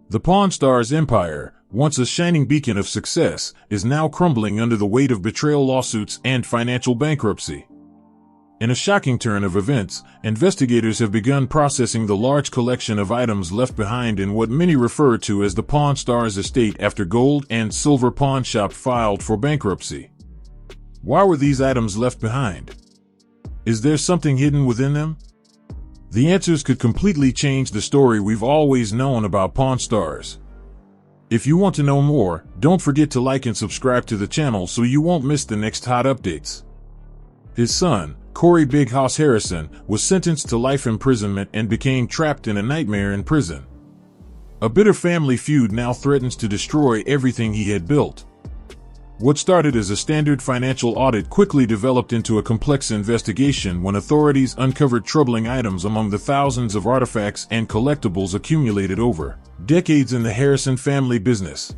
The Pawn Stars empire, once a shining beacon of success, is now crumbling under the weight of betrayal lawsuits and financial bankruptcy. In a shocking turn of events, investigators have begun processing the large collection of items left behind in what many refer to as the Pawn Stars estate after gold and silver pawn shop filed for bankruptcy. Why were these items left behind? Is there something hidden within them? The answers could completely change the story we've always known about Pawn Stars. If you want to know more, don't forget to like and subscribe to the channel so you won't miss the next hot updates. His son, Corey Big House Harrison, was sentenced to life imprisonment and became trapped in a nightmare in prison. A bitter family feud now threatens to destroy everything he had built. What started as a standard financial audit quickly developed into a complex investigation when authorities uncovered troubling items among the thousands of artifacts and collectibles accumulated over decades in the Harrison family business.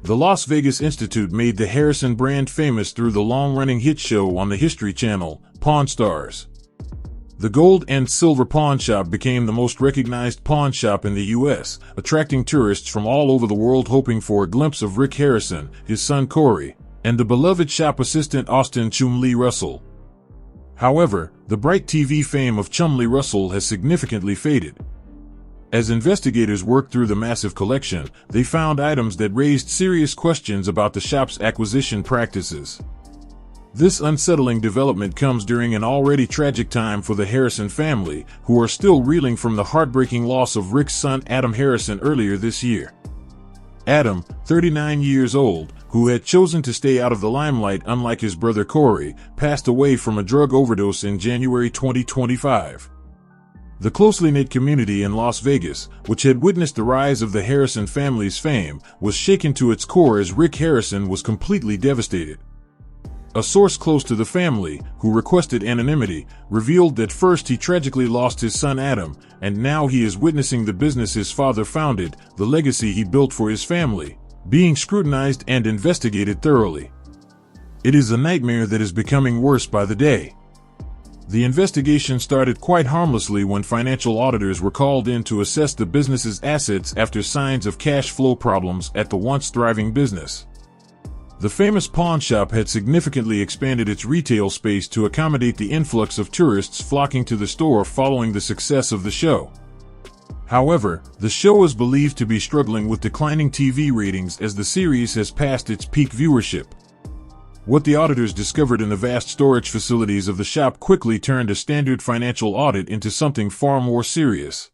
The Las Vegas Institute made the Harrison brand famous through the long-running hit show on the History Channel, Pawn Stars. The gold and silver pawn shop became the most recognized pawn shop in the U.S., attracting tourists from all over the world hoping for a glimpse of Rick Harrison, his son Corey, and the beloved shop assistant Austin Chumlee Russell. However, the bright TV fame of Chumlee Russell has significantly faded. As investigators worked through the massive collection, they found items that raised serious questions about the shop's acquisition practices. This unsettling development comes during an already tragic time for the Harrison family, who are still reeling from the heartbreaking loss of Rick's son Adam Harrison earlier this year. Adam, 39 years old, who had chosen to stay out of the limelight unlike his brother Corey, passed away from a drug overdose in January 2025. The closely knit community in Las Vegas, which had witnessed the rise of the Harrison family's fame, was shaken to its core as Rick Harrison was completely devastated. A source close to the family, who requested anonymity, revealed that first he tragically lost his son Adam, and now he is witnessing the business his father founded, the legacy he built for his family, being scrutinized and investigated thoroughly. It is a nightmare that is becoming worse by the day. The investigation started quite harmlessly when financial auditors were called in to assess the business's assets after signs of cash flow problems at the once thriving business. The famous pawn shop had significantly expanded its retail space to accommodate the influx of tourists flocking to the store following the success of the show. However, the show is believed to be struggling with declining TV ratings as the series has passed its peak viewership. What the auditors discovered in the vast storage facilities of the shop quickly turned a standard financial audit into something far more serious.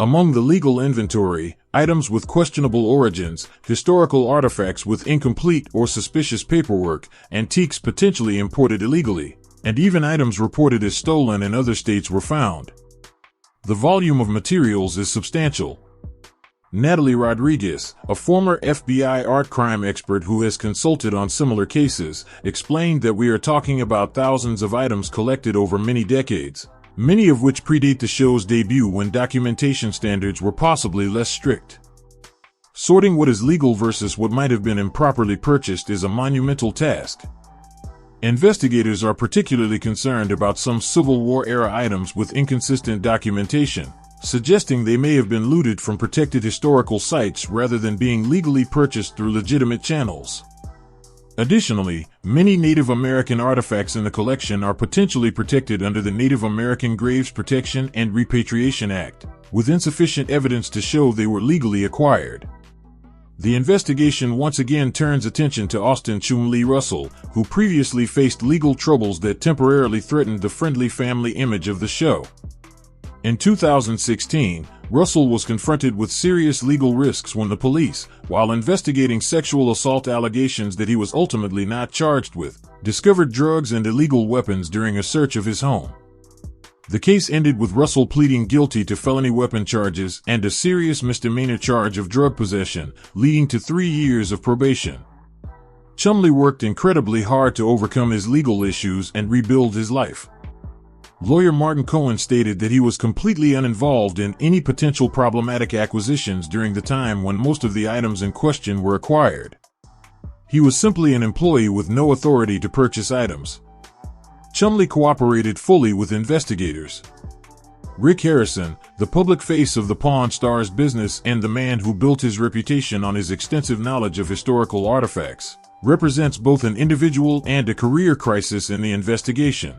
Among the legal inventory, items with questionable origins, historical artifacts with incomplete or suspicious paperwork, antiques potentially imported illegally, and even items reported as stolen in other states were found. The volume of materials is substantial. Natalie Rodriguez, a former FBI art crime expert who has consulted on similar cases, explained that we are talking about thousands of items collected over many decades, many of which predate the show's debut when documentation standards were possibly less strict. Sorting what is legal versus what might have been improperly purchased is a monumental task. Investigators are particularly concerned about some Civil War-era items with inconsistent documentation, suggesting they may have been looted from protected historical sites rather than being legally purchased through legitimate channels. Additionally, many Native American artifacts in the collection are potentially protected under the Native American Graves Protection and Repatriation Act, with insufficient evidence to show they were legally acquired. The investigation once again turns attention to Austin Chumlee Russell, who previously faced legal troubles that temporarily threatened the friendly family image of the show. In 2016, Russell was confronted with serious legal risks when the police, while investigating sexual assault allegations that he was ultimately not charged with, discovered drugs and illegal weapons during a search of his home. The case ended with Russell pleading guilty to felony weapon charges and a serious misdemeanor charge of drug possession, leading to 3 years of probation. Chumlee worked incredibly hard to overcome his legal issues and rebuild his life. Lawyer Martin Cohen stated that he was completely uninvolved in any potential problematic acquisitions during the time when most of the items in question were acquired. He was simply an employee with no authority to purchase items. Chumlee cooperated fully with investigators. Rick Harrison, the public face of the Pawn Stars business and the man who built his reputation on his extensive knowledge of historical artifacts, represents both an individual and a career crisis in the investigation.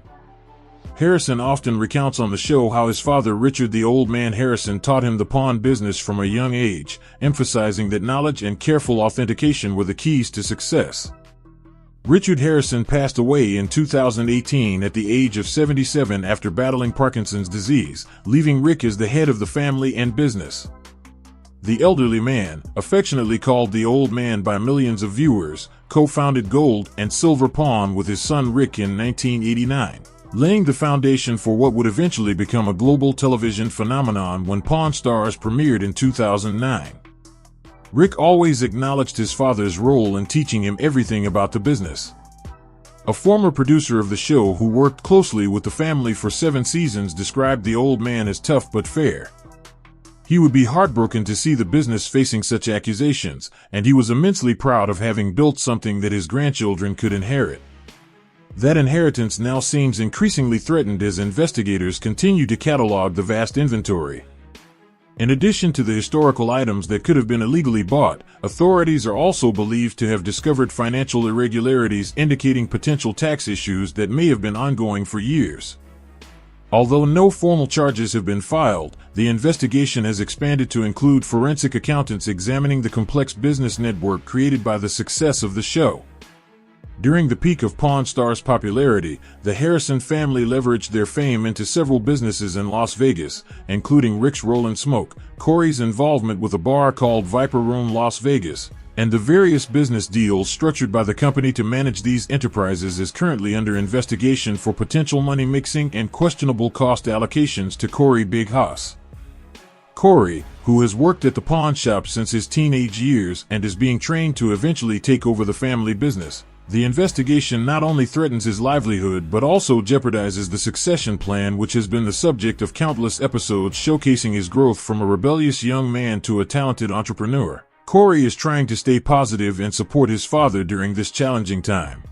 Harrison often recounts on the show how his father, Richard the Old Man Harrison, taught him the pawn business from a young age, emphasizing that knowledge and careful authentication were the keys to success. Richard Harrison passed away in 2018 at the age of 77 after battling Parkinson's disease, leaving Rick as the head of the family and business. The elderly man, affectionately called the Old Man by millions of viewers, co-founded Gold and Silver Pawn with his son Rick in 1989, laying the foundation for what would eventually become a global television phenomenon when Pawn Stars premiered in 2009. Rick always acknowledged his father's role in teaching him everything about the business. A former producer of the show who worked closely with the family for 7 seasons described the Old Man as tough but fair. He would be heartbroken to see the business facing such accusations, and he was immensely proud of having built something that his grandchildren could inherit. That inheritance now seems increasingly threatened as investigators continue to catalog the vast inventory. In addition to the historical items that could have been illegally bought, authorities are also believed to have discovered financial irregularities indicating potential tax issues that may have been ongoing for years. Although no formal charges have been filed, the investigation has expanded to include forensic accountants examining the complex business network created by the success of the show. During the peak of Pawn Stars' popularity, the Harrison family leveraged their fame into several businesses in Las Vegas, including Rick's Rollin' Smoke, Corey's involvement with a bar called Viper Room Las Vegas, and the various business deals structured by the company to manage these enterprises is currently under investigation for potential money mixing and questionable cost allocations to Corey Big Hoss. Corey, who has worked at the pawn shop since his teenage years and is being trained to eventually take over the family business. The investigation not only threatens his livelihood but also jeopardizes the succession plan, which has been the subject of countless episodes showcasing his growth from a rebellious young man to a talented entrepreneur. Corey is trying to stay positive and support his father during this challenging time.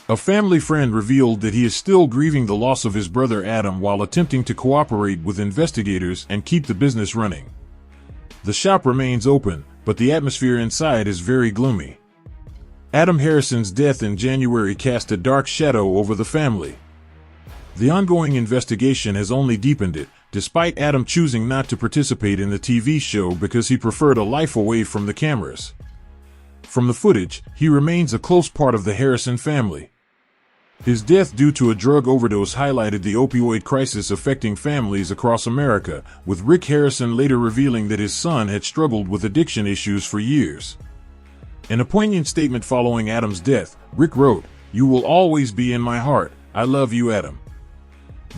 A family friend revealed that he is still grieving the loss of his brother Adam while attempting to cooperate with investigators and keep the business running. The shop remains open, but the atmosphere inside is very gloomy. Adam Harrison's death in January cast a dark shadow over the family. The ongoing investigation has only deepened it, despite Adam choosing not to participate in the TV show because he preferred a life away from the cameras. From the footage, he remains a close part of the Harrison family. His death due to a drug overdose highlighted the opioid crisis affecting families across America, with Rick Harrison later revealing that his son had struggled with addiction issues for years. In a poignant statement following Adam's death, Rick wrote, "You will always be in my heart. I love you, Adam."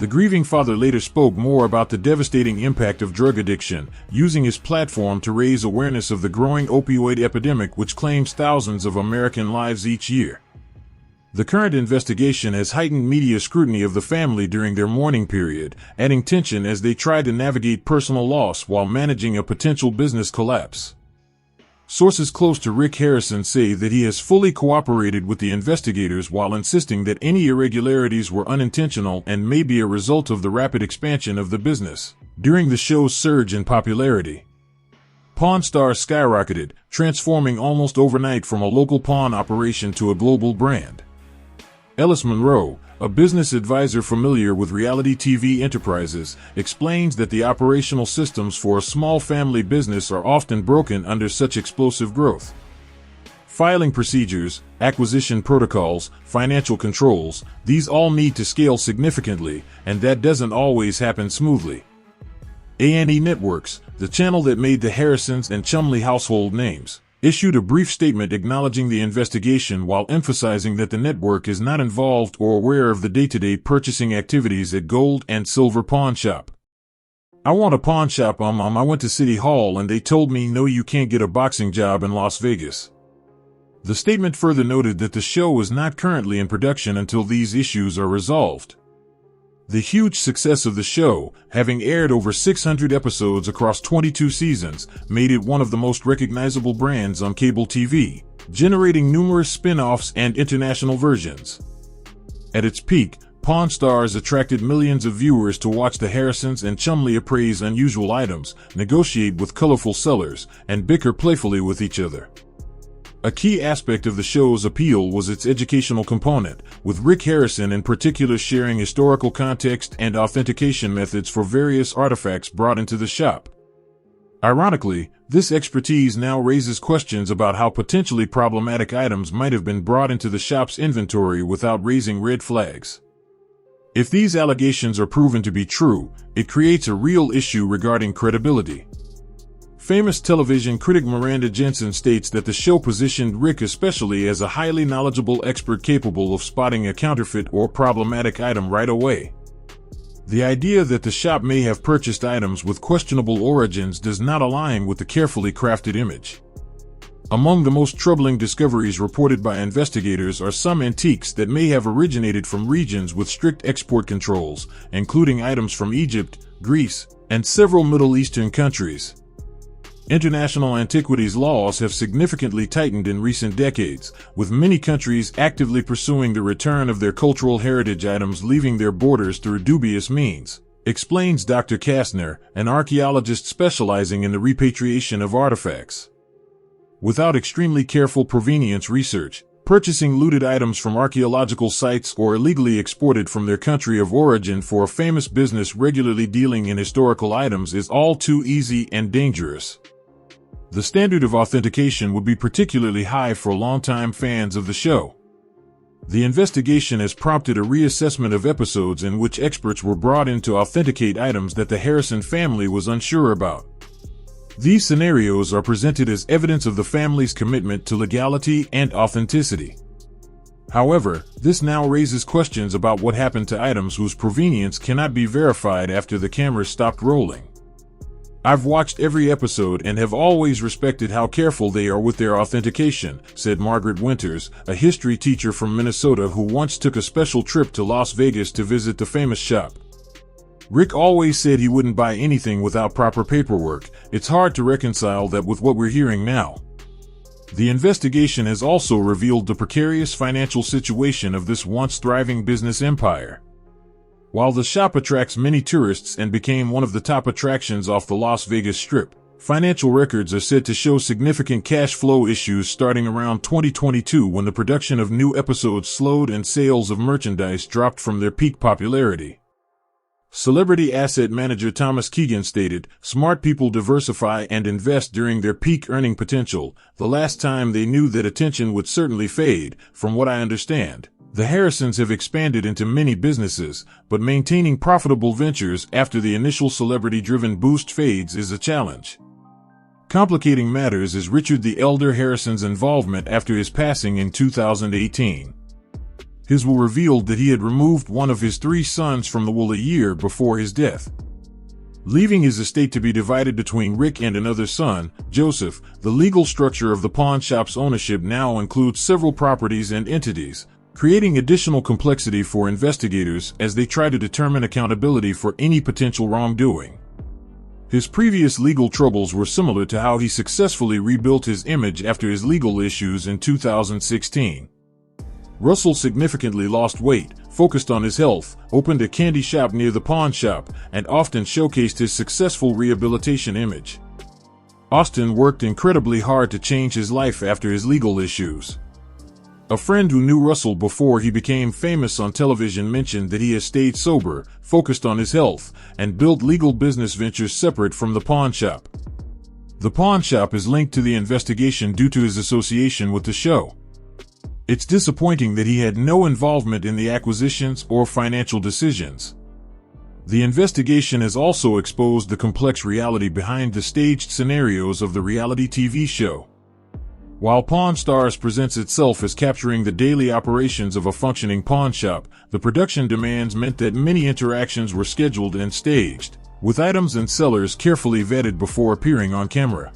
The grieving father later spoke more about the devastating impact of drug addiction, using his platform to raise awareness of the growing opioid epidemic which claims thousands of American lives each year. The current investigation has heightened media scrutiny of the family during their mourning period, adding tension as they try to navigate personal loss while managing a potential business collapse. Sources close to Rick Harrison say that he has fully cooperated with the investigators while insisting that any irregularities were unintentional and may be a result of the rapid expansion of the business. During the show's surge in popularity, Pawn Stars skyrocketed, transforming almost overnight from a local pawn operation to a global brand. Ellis Monroe, a business advisor familiar with reality TV enterprises, explains that the operational systems for a small family business are often broken under such explosive growth. Filing procedures, acquisition protocols, financial controls, these all need to scale significantly, and that doesn't always happen smoothly. A&E Networks, the channel that made the Harrisons and Chumlee household names, issued a brief statement acknowledging the investigation while emphasizing that the network is not involved or aware of the day-to-day purchasing activities at Gold and Silver Pawn Shop. "I want a pawn shop, I went to City Hall and they told me no, you can't get a boxing job in Las Vegas." The statement further noted that the show is not currently in production until these issues are resolved. The huge success of the show, having aired over 600 episodes across 22 seasons, made it one of the most recognizable brands on cable TV, generating numerous spin-offs and international versions. At its peak, Pawn Stars attracted millions of viewers to watch the Harrisons and Chumlee appraise unusual items, negotiate with colorful sellers, and bicker playfully with each other. A key aspect of the show's appeal was its educational component, with Rick Harrison in particular sharing historical context and authentication methods for various artifacts brought into the shop. Ironically, this expertise now raises questions about how potentially problematic items might have been brought into the shop's inventory without raising red flags. If these allegations are proven to be true, it creates a real issue regarding credibility. Famous television critic Miranda Jensen states that the show positioned Rick especially as a highly knowledgeable expert capable of spotting a counterfeit or problematic item right away. The idea that the shop may have purchased items with questionable origins does not align with the carefully crafted image. Among the most troubling discoveries reported by investigators are some antiques that may have originated from regions with strict export controls, including items from Egypt, Greece, and several Middle Eastern countries. International antiquities laws have significantly tightened in recent decades, with many countries actively pursuing the return of their cultural heritage items leaving their borders through dubious means, explains Dr. Kastner, an archaeologist specializing in the repatriation of artifacts. Without extremely careful provenience research, purchasing looted items from archaeological sites or illegally exported from their country of origin for a famous business regularly dealing in historical items is all too easy and dangerous. The standard of authentication would be particularly high for longtime fans of the show. The investigation has prompted a reassessment of episodes in which experts were brought in to authenticate items that the Harrison family was unsure about. These scenarios are presented as evidence of the family's commitment to legality and authenticity. However, this now raises questions about what happened to items whose provenience cannot be verified after the cameras stopped rolling. I've watched every episode and have always respected how careful they are with their authentication, said Margaret Winters, a history teacher from Minnesota who once took a special trip to Las Vegas to visit the famous shop. Rick always said he wouldn't buy anything without proper paperwork. It's hard to reconcile that with what we're hearing now. The investigation has also revealed the precarious financial situation of this once thriving business empire. While the shop attracts many tourists and became one of the top attractions off the Las Vegas Strip, financial records are said to show significant cash flow issues starting around 2022 when the production of new episodes slowed and sales of merchandise dropped from their peak popularity. Celebrity asset manager Thomas Keegan stated, "Smart people diversify and invest during their peak earning potential. The last time they knew that attention would certainly fade, from what I understand. The Harrisons have expanded into many businesses, but maintaining profitable ventures after the initial celebrity-driven boost fades is a challenge." Complicating matters is Richard the Elder Harrison's involvement after his passing in 2018. His will revealed that he had removed one of his 3 sons from the will a year before his death, leaving his estate to be divided between Rick and another son, Joseph. The legal structure of the pawn shop's ownership now includes several properties and entities, creating additional complexity for investigators as they try to determine accountability for any potential wrongdoing. His previous legal troubles were similar to how he successfully rebuilt his image after his legal issues in 2016. Russell significantly lost weight, focused on his health, opened a candy shop near the pawn shop, and often showcased his successful rehabilitation image. Austin worked incredibly hard to change his life after his legal issues. A friend who knew Russell before he became famous on television mentioned that he has stayed sober, focused on his health, and built legal business ventures separate from the pawn shop. The pawn shop is linked to the investigation due to his association with the show. It's disappointing that he had no involvement in the acquisitions or financial decisions. The investigation has also exposed the complex reality behind the staged scenarios of the reality TV show. While Pawn Stars presents itself as capturing the daily operations of a functioning pawn shop, the production demands meant that many interactions were scheduled and staged, with items and sellers carefully vetted before appearing on camera.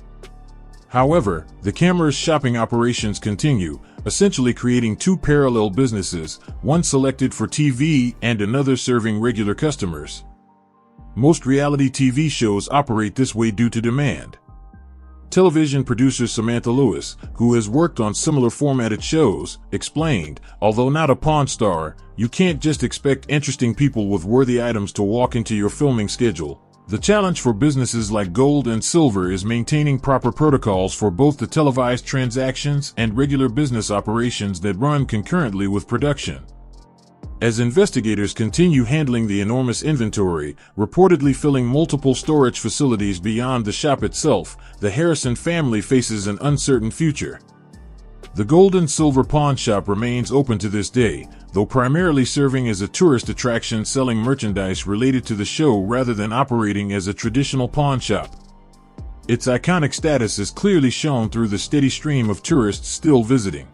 However, the camera's shopping operations continue, essentially creating 2 parallel businesses, one selected for TV and another serving regular customers. Most reality TV shows operate this way due to demand. Television producer Samantha Lewis, who has worked on similar formatted shows, explained, although not a Pawn Star, you can't just expect interesting people with worthy items to walk into your filming schedule. The challenge for businesses like Gold and Silver is maintaining proper protocols for both the televised transactions and regular business operations that run concurrently with production. As investigators continue handling the enormous inventory, reportedly filling multiple storage facilities beyond the shop itself, the Harrison family faces an uncertain future. The Gold and Silver pawn shop remains open to this day, though primarily serving as a tourist attraction selling merchandise related to the show rather than operating as a traditional pawn shop. Its iconic status is clearly shown through the steady stream of tourists still visiting.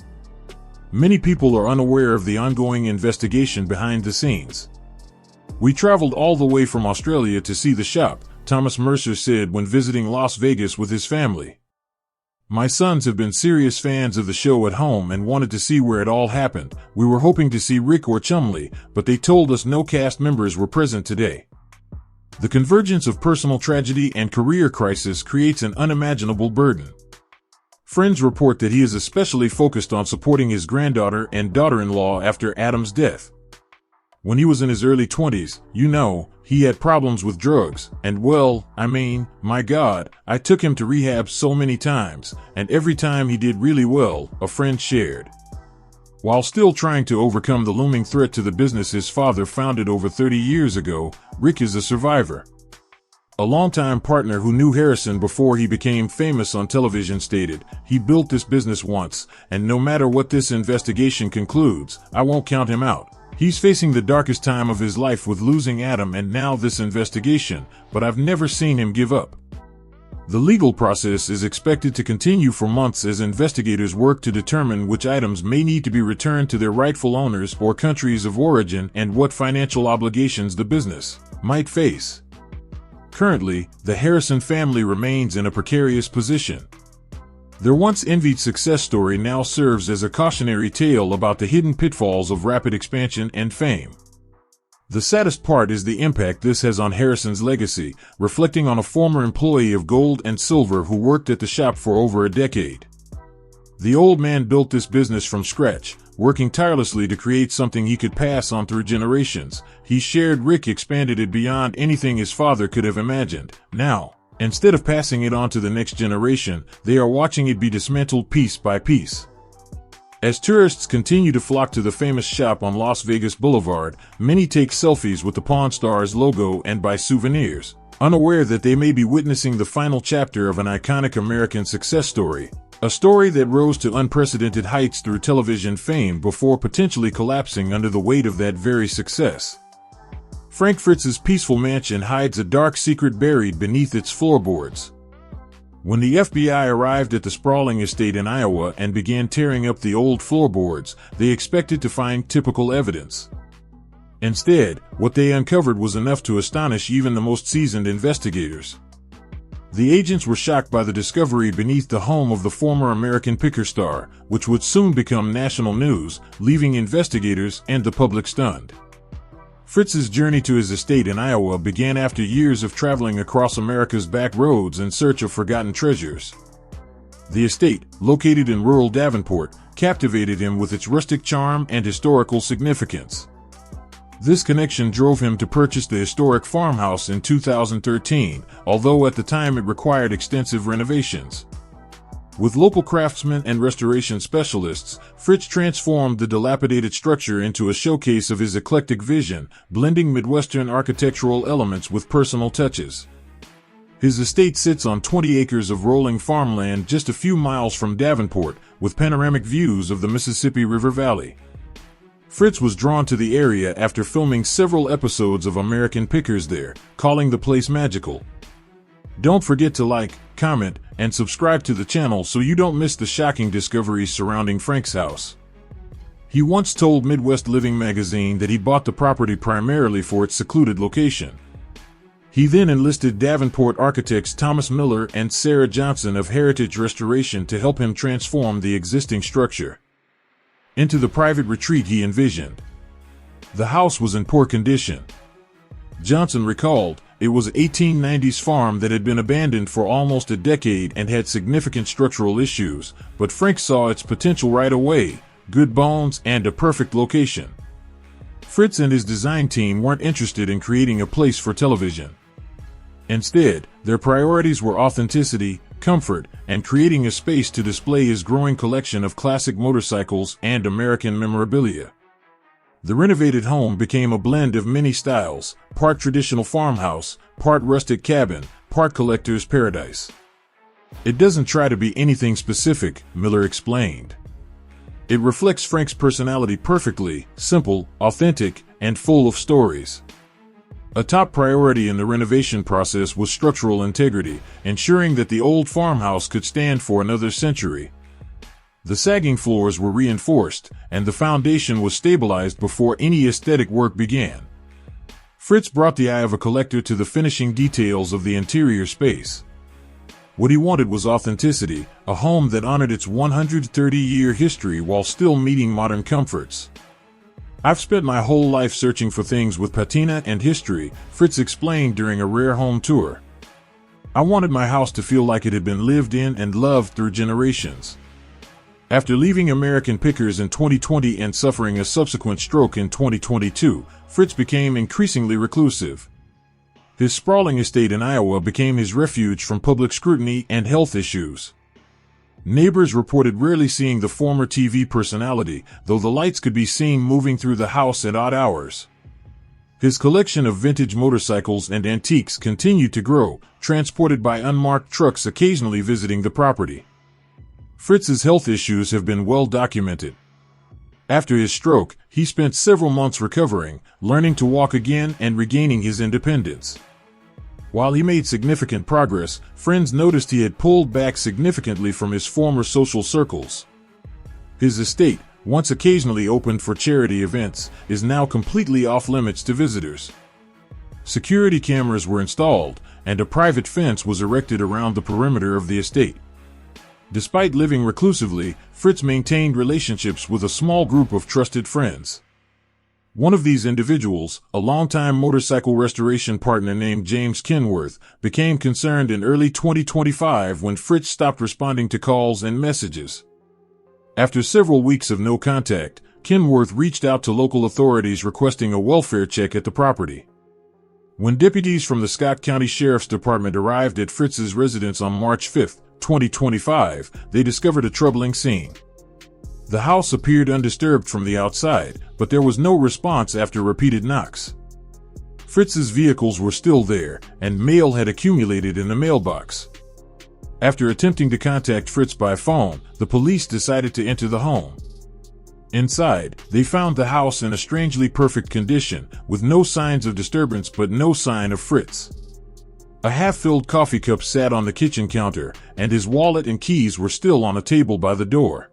Many people are unaware of the ongoing investigation behind the scenes. We traveled all the way from Australia to see the shop, Thomas Mercer said when visiting Las Vegas with his family. My sons have been serious fans of the show at home and wanted to see where it all happened. We were hoping to see Rick or Chumlee, but they told us no cast members were present today. The convergence of personal tragedy and career crisis creates an unimaginable burden. Friends report that he is especially focused on supporting his granddaughter and daughter-in-law after Adam's death. When he was in his early 20s, he had problems with drugs, and my God, I took him to rehab so many times, and every time he did really well, a friend shared. While still trying to overcome the looming threat to the business his father founded over 30 years ago, Rick is a survivor. A longtime partner who knew Harrison before he became famous on television stated, "He built this business once, and no matter what this investigation concludes, I won't count him out. He's facing the darkest time of his life with losing Adam and now this investigation, but I've never seen him give up." The legal process is expected to continue for months as investigators work to determine which items may need to be returned to their rightful owners or countries of origin and what financial obligations the business might face. Currently, the Harrison family remains in a precarious position. Their once envied success story now serves as a cautionary tale about the hidden pitfalls of rapid expansion and fame. The saddest part is the impact this has on Harrison's legacy, reflecting on a former employee of Gold and Silver who worked at the shop for over a decade. The old man built this business from scratch, working tirelessly to create something he could pass on through generations. He shared Rick expanded it beyond anything his father could have imagined. Now, instead of passing it on to the next generation, they are watching it be dismantled piece by piece. As tourists continue to flock to the famous shop on Las Vegas Boulevard, many take selfies with the Pawn Stars logo and buy souvenirs, unaware that they may be witnessing the final chapter of an iconic American success story. A story that rose to unprecedented heights through television fame before potentially collapsing under the weight of that very success. Frank Fritz's peaceful mansion hides a dark secret buried beneath its floorboards. When the FBI arrived at the sprawling estate in Iowa and began tearing up the old floorboards, they expected to find typical evidence. Instead, what they uncovered was enough to astonish even the most seasoned investigators. The agents were shocked by the discovery beneath the home of the former American picker star, which would soon become national news, leaving investigators and the public stunned. Fritz's journey to his estate in Iowa began after years of traveling across America's back roads in search of forgotten treasures. The estate, located in rural Davenport, captivated him with its rustic charm and historical significance. This connection drove him to purchase the historic farmhouse in 2013, although at the time it required extensive renovations. With local craftsmen and restoration specialists, Fritz transformed the dilapidated structure into a showcase of his eclectic vision, blending Midwestern architectural elements with personal touches. His estate sits on 20 acres of rolling farmland just a few miles from Davenport, with panoramic views of the Mississippi River Valley. Fritz was drawn to the area after filming several episodes of American Pickers there, calling the place magical. Don't forget to like, comment, and subscribe to the channel so you don't miss the shocking discoveries surrounding Frank's house. He once told Midwest Living magazine that he bought the property primarily for its secluded location. He then enlisted Davenport architects Thomas Miller and Sarah Johnson of Heritage Restoration to help him transform the existing structure into the private retreat he envisioned. The house was in poor condition. Johnson recalled, It was an 1890s farm that had been abandoned for almost a decade and had significant structural issues, but Frank saw its potential right away: good bones and a perfect location. Fritz and his design team weren't interested in creating a place for television. Instead, their priorities were authenticity, comfort, and creating a space to display his growing collection of classic motorcycles and American memorabilia. The renovated home became a blend of many styles: part traditional farmhouse, part rustic cabin, part collector's paradise. It doesn't try to be anything specific, Miller explained. It reflects Frank's personality perfectly: simple, authentic, and full of stories. A top priority in the renovation process was structural integrity, ensuring that the old farmhouse could stand for another century. The sagging floors were reinforced, and the foundation was stabilized before any aesthetic work began. Fritz brought the eye of a collector to the finishing details of the interior space. What he wanted was authenticity, a home that honored its 130-year history while still meeting modern comforts. "I've spent my whole life searching for things with patina and history," Fritz explained during a rare home tour. "I wanted my house to feel like it had been lived in and loved through generations." After leaving American Pickers in 2020 and suffering a subsequent stroke in 2022, Fritz became increasingly reclusive. His sprawling estate in Iowa became his refuge from public scrutiny and health issues. Neighbors reported rarely seeing the former TV personality, though the lights could be seen moving through the house at odd hours. His collection of vintage motorcycles and antiques continued to grow, transported by unmarked trucks occasionally visiting the property. Fritz's health issues have been well documented. After his stroke, he spent several months recovering, learning to walk again and regaining his independence. While he made significant progress, friends noticed he had pulled back significantly from his former social circles. His estate, once occasionally opened for charity events, is now completely off-limits to visitors. Security cameras were installed, and a private fence was erected around the perimeter of the estate. Despite living reclusively, Fritz maintained relationships with a small group of trusted friends. One of these individuals, a longtime motorcycle restoration partner named James Kenworth, became concerned in early 2025 when Fritz stopped responding to calls and messages. After several weeks of no contact, Kenworth reached out to local authorities requesting a welfare check at the property. When deputies from the Scott County Sheriff's Department arrived at Fritz's residence on March 5, 2025, they discovered a troubling scene. The house appeared undisturbed from the outside, but there was no response after repeated knocks. Fritz's vehicles were still there, and mail had accumulated in the mailbox. After attempting to contact Fritz by phone, the police decided to enter the home. Inside, they found the house in a strangely perfect condition, with no signs of disturbance but no sign of Fritz. A half-filled coffee cup sat on the kitchen counter, and his wallet and keys were still on a table by the door.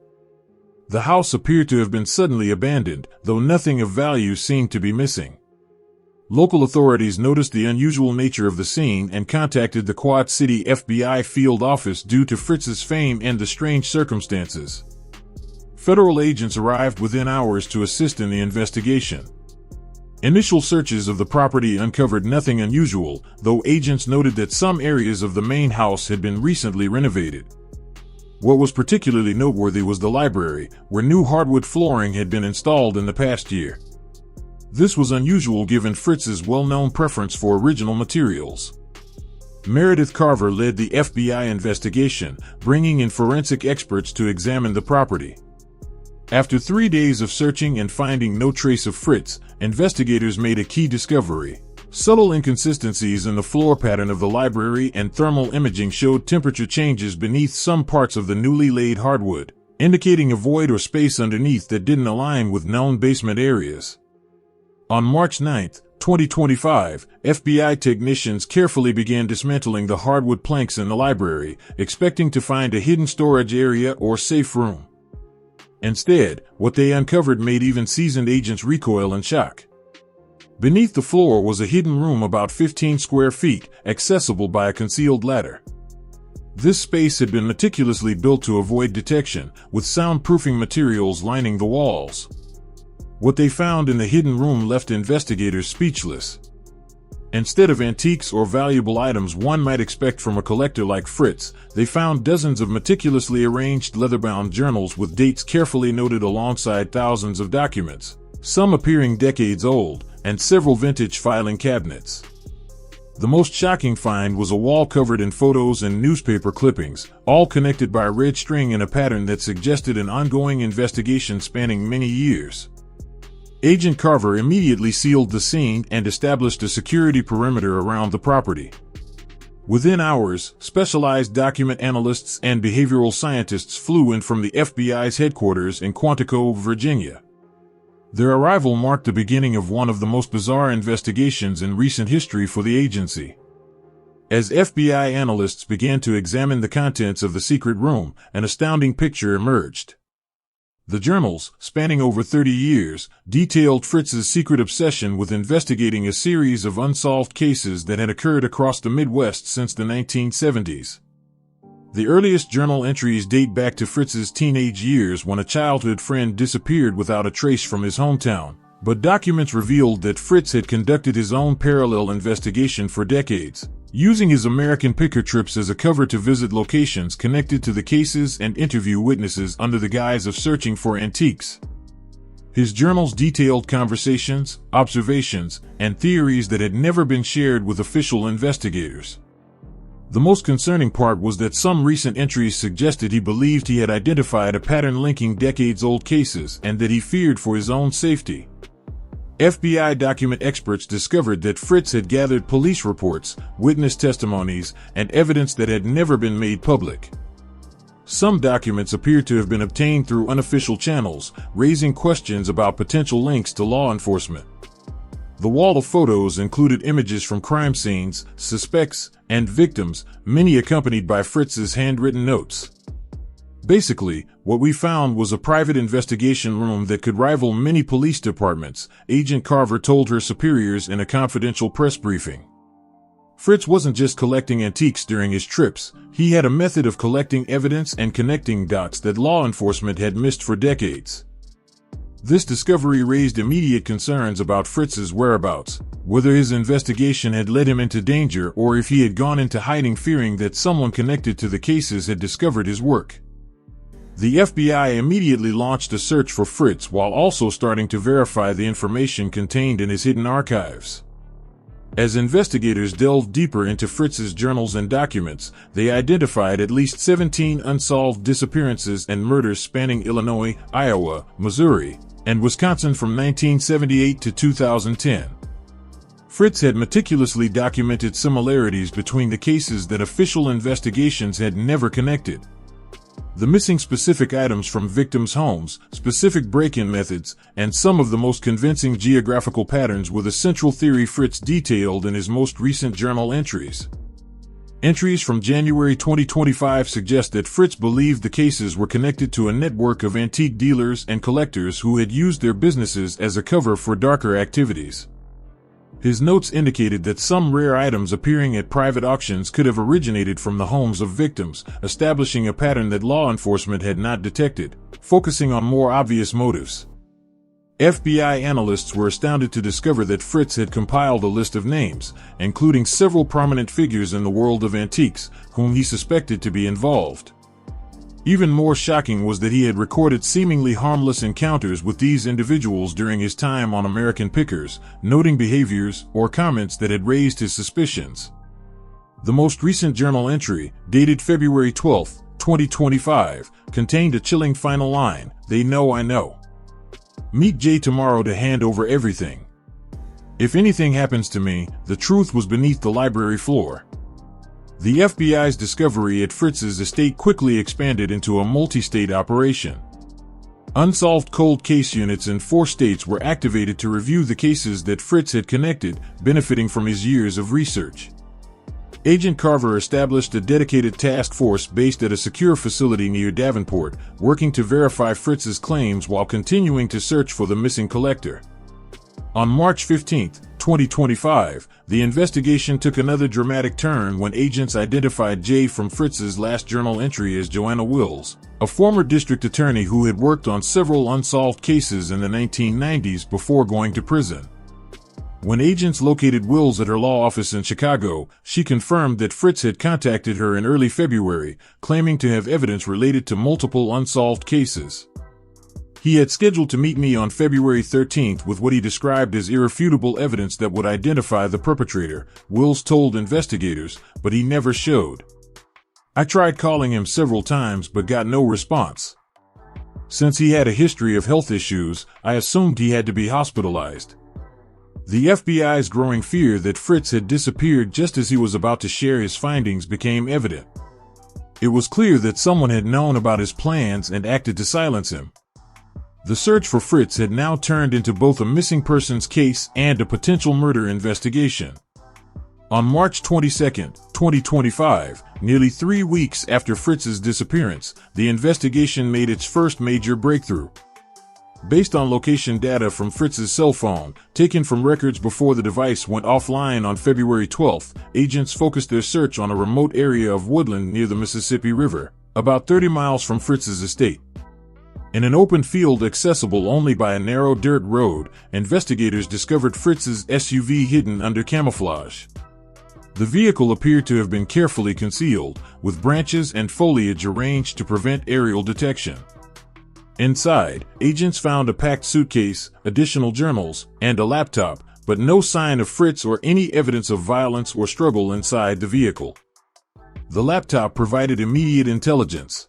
The house appeared to have been suddenly abandoned, though nothing of value seemed to be missing. Local authorities noticed the unusual nature of the scene and contacted the Quad City FBI field office due to Fritz's fame and the strange circumstances. Federal agents arrived within hours to assist in the investigation. Initial searches of the property uncovered nothing unusual, though agents noted that some areas of the main house had been recently renovated. What was particularly noteworthy was the library, where new hardwood flooring had been installed in the past year. This was unusual given Fritz's well-known preference for original materials. Meredith Carver led the FBI investigation, bringing in forensic experts to examine the property. After 3 days of searching and finding no trace of Fritz, investigators made a key discovery. Subtle inconsistencies in the floor pattern of the library and thermal imaging showed temperature changes beneath some parts of the newly laid hardwood, indicating a void or space underneath that didn't align with known basement areas. On March 9, 2025, FBI technicians carefully began dismantling the hardwood planks in the library, expecting to find a hidden storage area or safe room. Instead, what they uncovered made even seasoned agents recoil in shock. Beneath the floor was a hidden room about 15 square feet, accessible by a concealed ladder. This space had been meticulously built to avoid detection, with soundproofing materials lining the walls. What they found in the hidden room left investigators speechless. Instead of antiques or valuable items one might expect from a collector like Fritz, they found dozens of meticulously arranged leather-bound journals with dates carefully noted alongside thousands of documents, some appearing decades old, and several vintage filing cabinets. The most shocking find was a wall covered in photos and newspaper clippings, all connected by red string in a pattern that suggested an ongoing investigation spanning many years. Agent Carver immediately sealed the scene and established a security perimeter around the property. Within hours, specialized document analysts and behavioral scientists flew in from the FBI's headquarters in Quantico, Virginia. Their arrival marked the beginning of one of the most bizarre investigations in recent history for the agency. As FBI analysts began to examine the contents of the secret room, an astounding picture emerged. The journals, spanning over 30 years, detailed Fritz's secret obsession with investigating a series of unsolved cases that had occurred across the Midwest since the 1970s. The earliest journal entries date back to Fritz's teenage years when a childhood friend disappeared without a trace from his hometown, but documents revealed that Fritz had conducted his own parallel investigation for decades, using his American picker trips as a cover to visit locations connected to the cases and interview witnesses under the guise of searching for antiques. His journals detailed conversations, observations, and theories that had never been shared with official investigators. The most concerning part was that some recent entries suggested he believed he had identified a pattern linking decades-old cases and that he feared for his own safety. FBI document experts discovered that Fritz had gathered police reports, witness testimonies, and evidence that had never been made public. Some documents appeared to have been obtained through unofficial channels, raising questions about potential links to law enforcement. The wall of photos included images from crime scenes, suspects, and victims, many accompanied by Fritz's handwritten notes. Basically, what we found was a private investigation room that could rival many police departments, Agent Carver told her superiors in a confidential press briefing. Fritz wasn't just collecting antiques during his trips, he had a method of collecting evidence and connecting dots that law enforcement had missed for decades. This discovery raised immediate concerns about Fritz's whereabouts, whether his investigation had led him into danger or if he had gone into hiding fearing that someone connected to the cases had discovered his work. The FBI immediately launched a search for Fritz while also starting to verify the information contained in his hidden archives. As investigators delved deeper into Fritz's journals and documents, they identified at least 17 unsolved disappearances and murders spanning Illinois, Iowa, Missouri, and Wisconsin from 1978 to 2010. Fritz had meticulously documented similarities between the cases that official investigations had never connected. The missing specific items from victims' homes, specific break-in methods, and some of the most convincing geographical patterns were the central theory Fritz detailed in his most recent journal entries. Entries from January 2025 suggest that Fritz believed the cases were connected to a network of antique dealers and collectors who had used their businesses as a cover for darker activities. His notes indicated that some rare items appearing at private auctions could have originated from the homes of victims, establishing a pattern that law enforcement had not detected, focusing on more obvious motives. FBI analysts were astounded to discover that Fritz had compiled a list of names, including several prominent figures in the world of antiques, whom he suspected to be involved. Even more shocking was that he had recorded seemingly harmless encounters with these individuals during his time on American Pickers, noting behaviors or comments that had raised his suspicions. The most recent journal entry, dated February 12, 2025, contained a chilling final line, "They know I know. Meet Jay tomorrow to hand over everything. If anything happens to me, the truth was beneath the library floor." The FBI's discovery at Fritz's estate quickly expanded into a multi-state operation. Unsolved cold case units in 4 states were activated to review the cases that Fritz had connected, benefiting from his years of research. Agent Carver established a dedicated task force based at a secure facility near Davenport, working to verify Fritz's claims while continuing to search for the missing collector. On March 15, 2025, the investigation took another dramatic turn when agents identified Jay from Fritz's last journal entry as Joanna Wills, a former district attorney who had worked on several unsolved cases in the 1990s before going to prison. When agents located Wills at her law office in Chicago, she confirmed that Fritz had contacted her in early February, claiming to have evidence related to multiple unsolved cases. He had scheduled to meet me on February 13th with what he described as irrefutable evidence that would identify the perpetrator, Wills told investigators, but he never showed. I tried calling him several times but got no response. Since he had a history of health issues, I assumed he had to be hospitalized. The FBI's growing fear that Fritz had disappeared just as he was about to share his findings became evident. It was clear that someone had known about his plans and acted to silence him. The search for Fritz had now turned into both a missing persons case and a potential murder investigation. On March 22, 2025, nearly 3 weeks after Fritz's disappearance, the investigation made its first major breakthrough. Based on location data from Fritz's cell phone, taken from records before the device went offline on February 12, agents focused their search on a remote area of woodland near the Mississippi River, about 30 miles from Fritz's estate. In an open field accessible only by a narrow dirt road, investigators discovered Fritz's SUV hidden under camouflage. The vehicle appeared to have been carefully concealed, with branches and foliage arranged to prevent aerial detection. Inside, agents found a packed suitcase, additional journals, and a laptop, but no sign of Fritz or any evidence of violence or struggle inside the vehicle. The laptop provided immediate intelligence.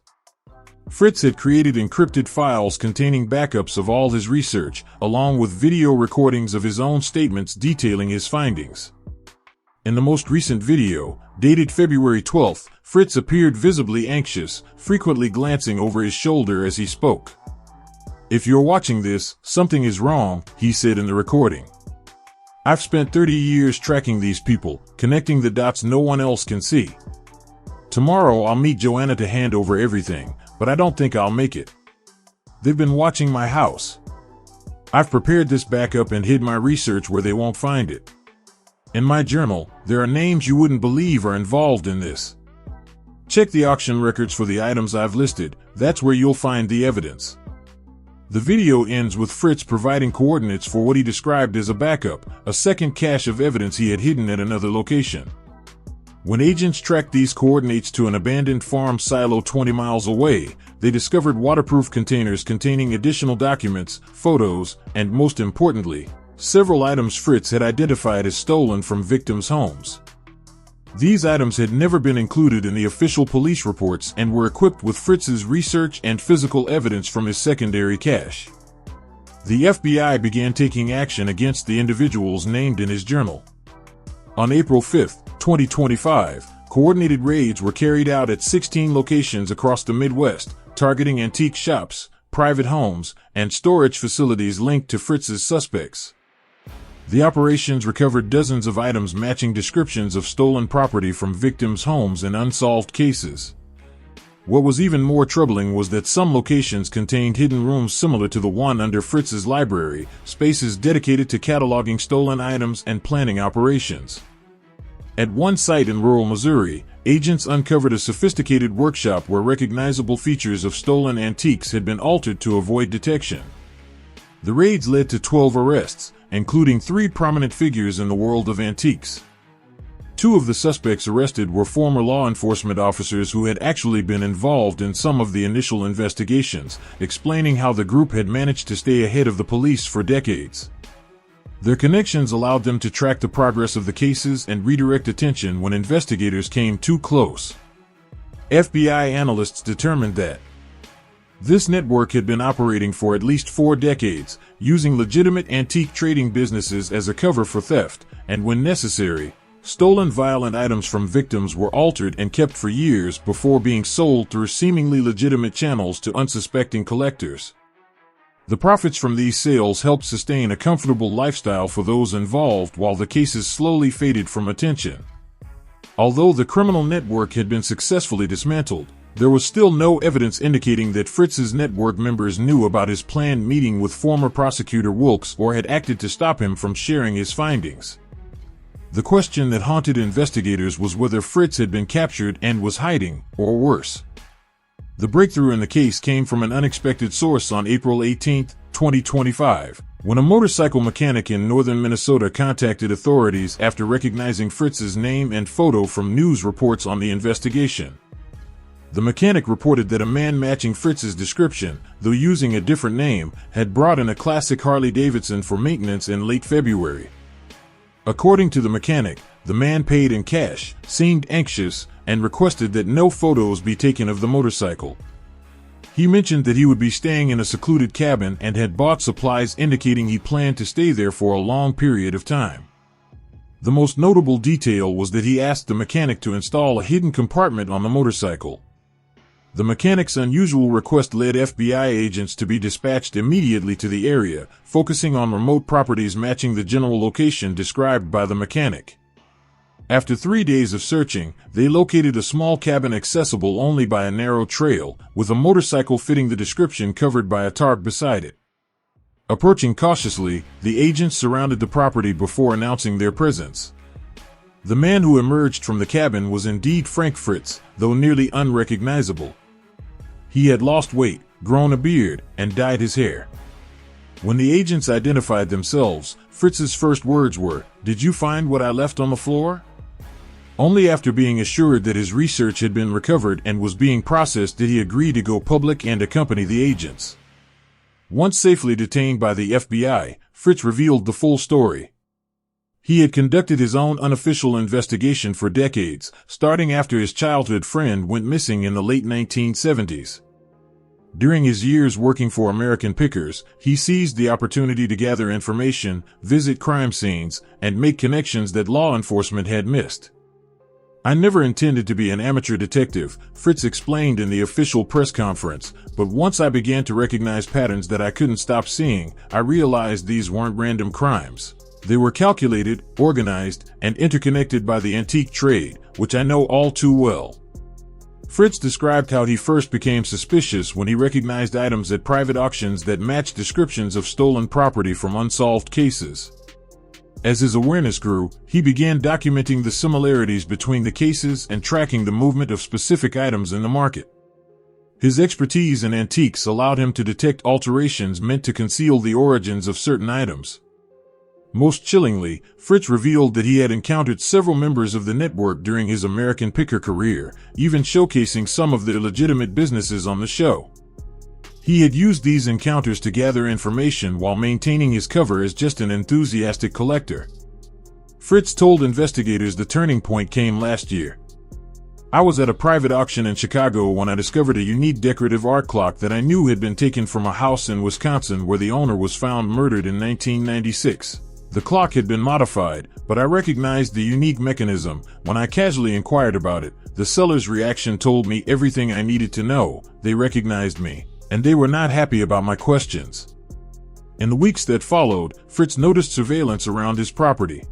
Fritz had created encrypted files containing backups of all his research, along with video recordings of his own statements detailing his findings. In the most recent video, dated February 12, Fritz appeared visibly anxious, frequently glancing over his shoulder as he spoke. "If you're watching this, something is wrong," he said in the recording. "I've spent 30 years tracking these people, connecting the dots no one else can see. Tomorrow I'll meet Joanna to hand over everything, but I don't think I'll make it. They've been watching my house. I've prepared this backup and hid my research where they won't find it. In my journal, there are names you wouldn't believe are involved in this. Check the auction records for the items I've listed, that's where you'll find the evidence." The video ends with Fritz providing coordinates for what he described as a backup, a second cache of evidence he had hidden at another location. When agents tracked these coordinates to an abandoned farm silo 20 miles away, they discovered waterproof containers containing additional documents, photos, and most importantly, several items Fritz had identified as stolen from victims' homes. These items had never been included in the official police reports and were equipped with Fritz's research and physical evidence from his secondary cache. The FBI began taking action against the individuals named in his journal. On April 5, 2025, coordinated raids were carried out at 16 locations across the Midwest, targeting antique shops, private homes, and storage facilities linked to Fritz's suspects. The operations recovered dozens of items matching descriptions of stolen property from victims' homes in unsolved cases. What was even more troubling was that some locations contained hidden rooms similar to the one under Fritz's library, spaces dedicated to cataloging stolen items and planning operations. At one site in rural Missouri, agents uncovered a sophisticated workshop where recognizable features of stolen antiques had been altered to avoid detection. The raids led to 12 arrests, including 3 prominent figures in the world of antiques. 2 of the suspects arrested were former law enforcement officers who had actually been involved in some of the initial investigations, explaining how the group had managed to stay ahead of the police for decades. Their connections allowed them to track the progress of the cases and redirect attention when investigators came too close. FBI analysts determined that this network had been operating for at least 4 decades, using legitimate antique trading businesses as a cover for theft, and when necessary, stolen violent items from victims were altered and kept for years before being sold through seemingly legitimate channels to unsuspecting collectors. The profits from these sales helped sustain a comfortable lifestyle for those involved while the cases slowly faded from attention. Although the criminal network had been successfully dismantled, there was still no evidence indicating that Fritz's network members knew about his planned meeting with former prosecutor Wilkes or had acted to stop him from sharing his findings. The question that haunted investigators was whether Fritz had been captured and was hiding, or worse. The breakthrough in the case came from an unexpected source on April 18, 2025, when a motorcycle mechanic in northern Minnesota contacted authorities after recognizing Fritz's name and photo from news reports on the investigation. The mechanic reported that a man matching Fritz's description, though using a different name, had brought in a classic Harley-Davidson for maintenance in late February. According to the mechanic, the man paid in cash, seemed anxious, and requested that no photos be taken of the motorcycle. He mentioned that he would be staying in a secluded cabin and had bought supplies indicating he planned to stay there for a long period of time. The most notable detail was that he asked the mechanic to install a hidden compartment on the motorcycle. The mechanic's unusual request led FBI agents to be dispatched immediately to the area, focusing on remote properties matching the general location described by the mechanic. After 3 days of searching, they located a small cabin accessible only by a narrow trail, with a motorcycle fitting the description covered by a tarp beside it. Approaching cautiously, the agents surrounded the property before announcing their presence. The man who emerged from the cabin was indeed Frank Fritz, though nearly unrecognizable. He had lost weight, grown a beard, and dyed his hair. When the agents identified themselves, Fritz's first words were, "Did you find what I left on the floor?" Only after being assured that his research had been recovered and was being processed did he agree to go public and accompany the agents. Once safely detained by the FBI, Fritz revealed the full story. He had conducted his own unofficial investigation for decades, starting after his childhood friend went missing in the late 1970s. During his years working for American Pickers, he seized the opportunity to gather information, visit crime scenes, and make connections that law enforcement had missed. "I never intended to be an amateur detective," Fritz explained in the official press conference, "but once I began to recognize patterns that I couldn't stop seeing, I realized these weren't random crimes. They were calculated, organized, and interconnected by the antique trade, which I know all too well." Fritz described how he first became suspicious when he recognized items at private auctions that matched descriptions of stolen property from unsolved cases. As his awareness grew, he began documenting the similarities between the cases and tracking the movement of specific items in the market. His expertise in antiques allowed him to detect alterations meant to conceal the origins of certain items. Most chillingly, Fritz revealed that he had encountered several members of the network during his American Picker career, even showcasing some of the illegitimate businesses on the show. He had used these encounters to gather information while maintaining his cover as just an enthusiastic collector. Fritz told investigators the turning point came last year. "I was at a private auction in Chicago when I discovered a unique decorative art clock that I knew had been taken from a house in Wisconsin where the owner was found murdered in 1996. The clock had been modified, but I recognized the unique mechanism. When I casually inquired about it, the seller's reaction told me everything I needed to know. They recognized me, and they were not happy about my questions." In the weeks that followed, Fritz noticed surveillance around his property.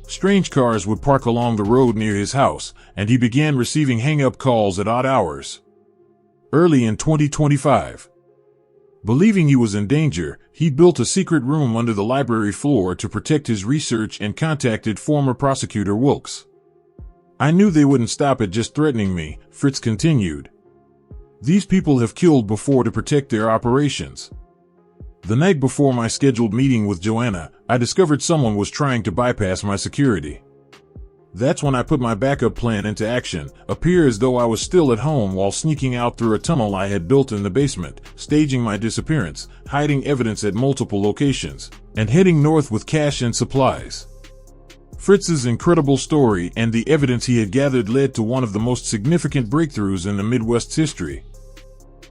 Strange cars would park along the road near his house, and he began receiving hang-up calls at odd hours. Early in 2025, believing he was in danger, he built a secret room under the library floor to protect his research and contacted former prosecutor Wilkes. "I knew they wouldn't stop at just threatening me," Fritz continued. "These people have killed before to protect their operations. The night before my scheduled meeting with Joanna, I discovered someone was trying to bypass my security. That's when I put my backup plan into action, appear as though I was still at home while sneaking out through a tunnel I had built in the basement, staging my disappearance, hiding evidence at multiple locations, and heading north with cash and supplies." Fritz's incredible story and the evidence he had gathered led to one of the most significant breakthroughs in the Midwest's history.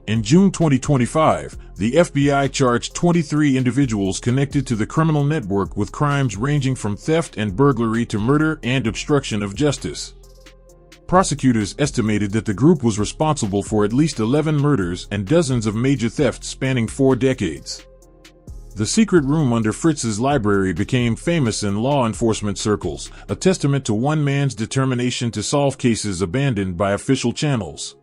In June 2025, the FBI charged 23 individuals connected to the criminal network with crimes ranging from theft and burglary to murder and obstruction of justice. Prosecutors estimated that the group was responsible for at least 11 murders and dozens of major thefts spanning 4 decades. The secret room under Fritz's library became famous in law enforcement circles, a testament to one man's determination to solve cases abandoned by official channels.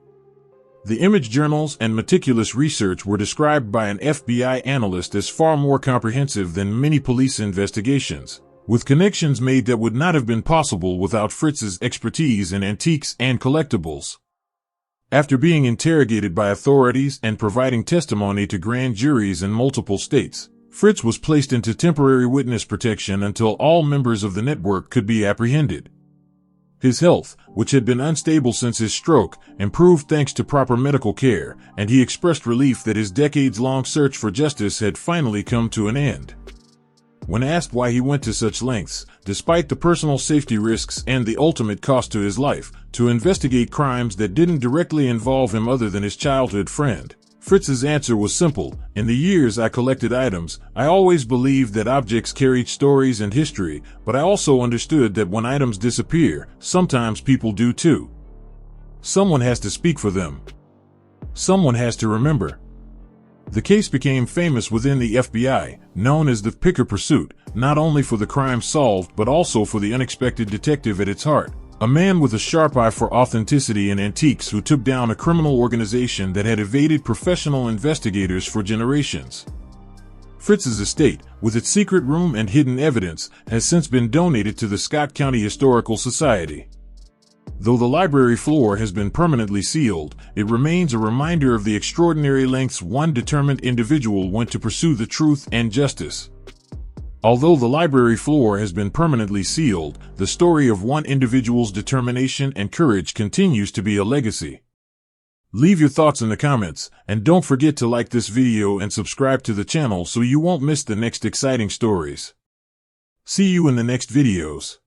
The image journals and meticulous research were described by an FBI analyst as far more comprehensive than many police investigations, with connections made that would not have been possible without Fritz's expertise in antiques and collectibles. After being interrogated by authorities and providing testimony to grand juries in multiple states, Fritz was placed into temporary witness protection until all members of the network could be apprehended. His health, which had been unstable since his stroke, improved thanks to proper medical care, and he expressed relief that his decades-long search for justice had finally come to an end. When asked why he went to such lengths, despite the personal safety risks and the ultimate cost to his life, to investigate crimes that didn't directly involve him other than his childhood friend, Fritz's answer was simple: in the years I collected items, I always believed that objects carried stories and history, but I also understood that when items disappear, sometimes people do too. Someone has to speak for them. Someone has to remember. The case became famous within the FBI, known as the Picker Pursuit, not only for the crime solved but also for the unexpected detective at its heart. A man with a sharp eye for authenticity and antiques who took down a criminal organization that had evaded professional investigators for generations. Fritz's estate, with its secret room and hidden evidence, has since been donated to the Scott County Historical Society. Though the library floor has been permanently sealed, it remains a reminder of the extraordinary lengths one determined individual went to pursue the truth and justice. Although the library floor has been permanently sealed, the story of one individual's determination and courage continues to be a legacy. Leave your thoughts in the comments, and don't forget to like this video and subscribe to the channel so you won't miss the next exciting stories. See you in the next videos.